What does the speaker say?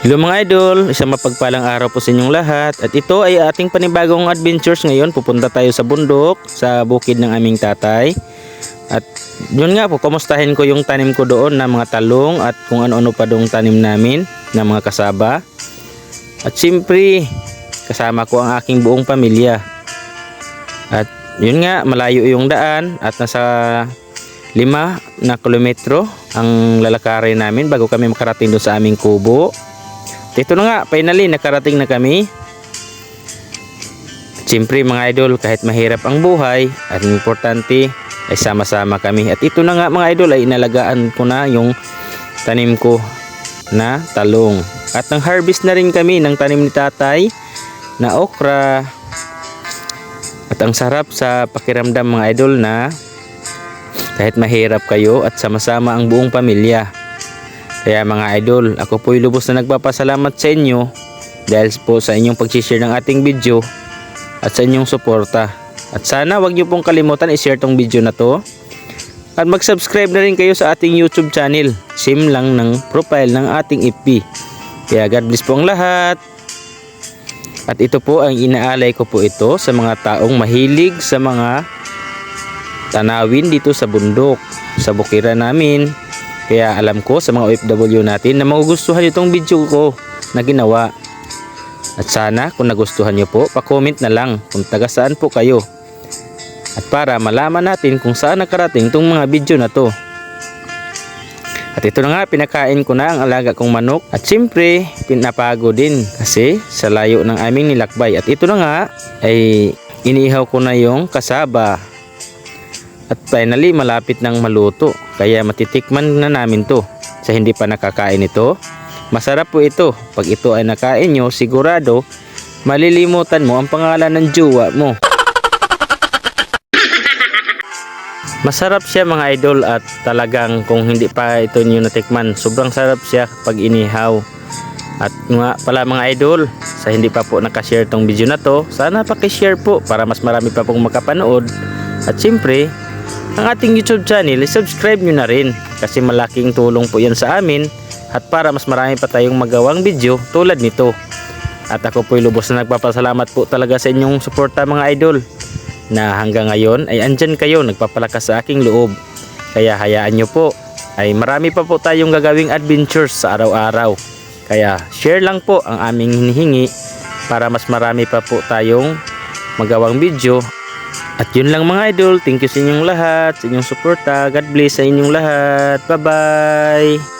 Hello mga idol, isang mapagpalang araw po sa inyong lahat. At ito ay ating panibagong adventures ngayon. Pupunta tayo sa bundok, sa bukid ng aming tatay. At yun nga po, kumustahin ko yung tanim ko doon na mga talong at kung ano-ano pa doong tanim namin na mga kasaba. At siyempre, kasama ko ang aking buong pamilya. At yun nga, malayo yung daan at nasa 5 na kilometro ang lalakarin namin bago kami makarating doon sa aming kubo. Ito na nga, finally nakarating na kami. Siyempre mga idol, kahit mahirap ang buhay, at importante ay sama-sama kami. At ito na nga mga idol, ay inalagaan ko na yung tanim ko na talong. At nang harvest na rin kami ng tanim ni tatay na okra. At ang sarap sa pakiramdam mga idol na kahit mahirap kayo at sama-sama ang buong pamilya. Kaya mga idol, ako po'y lubos na nagpapasalamat sa inyo dahil po sa inyong pag-share ng ating video at sa inyong suporta. At sana wag niyo pong kalimutan i-share tong video na to. At mag-subscribe na rin kayo sa ating YouTube channel. Same lang ng profile ng ating FB. Kaya God bless po ang lahat. At ito po ang inaalay ko po ito sa mga taong mahilig sa mga tanawin dito sa bundok, sa bukiran namin. Kaya alam ko sa mga OFW natin na magugustuhan itong video ko na ginawa. At sana kung nagustuhan nyo po, pa-comment na lang kung taga saan po kayo. At para malaman natin kung saan nakarating itong mga video na to. At ito na nga, pinakain ko na ang alaga kong manok. At siyempre, pinapago din kasi sa layo ng aming nilakbay. At ito na nga, ay inihaw ko na yung kasaba. At finally, malapit nang maluto. Kaya matitikman na namin to. Sa hindi pa nakakain ito, masarap po ito. Pag ito ay nakain nyo, sigurado malilimutan mo ang pangalan ng jowa mo. Masarap siya mga idol, at talagang kung hindi pa ito nyo natikman, sobrang sarap siya pag inihaw. At nga pala mga idol, sa hindi pa po nakashare tong video na to, sana pakishare po para mas marami pa pong makapanood. At siyempre, ang ating YouTube channel, subscribe nyo na rin kasi malaking tulong po yan sa amin at para mas marami pa tayong magawang video tulad nito. At ako po'y lubos na nagpapasalamat po talaga sa inyong suporta mga idol, na hanggang ngayon ay andyan kayo nagpapalakas sa aking loob. Kaya hayaan nyo po, ay marami pa po tayong gagawing adventures sa araw-araw. Kaya share lang po ang aming hinihingi para mas marami pa po tayong magawang video. At yun lang mga idol, thank you sa inyong lahat, sa inyong suporta. God bless sa inyong lahat. Bye bye.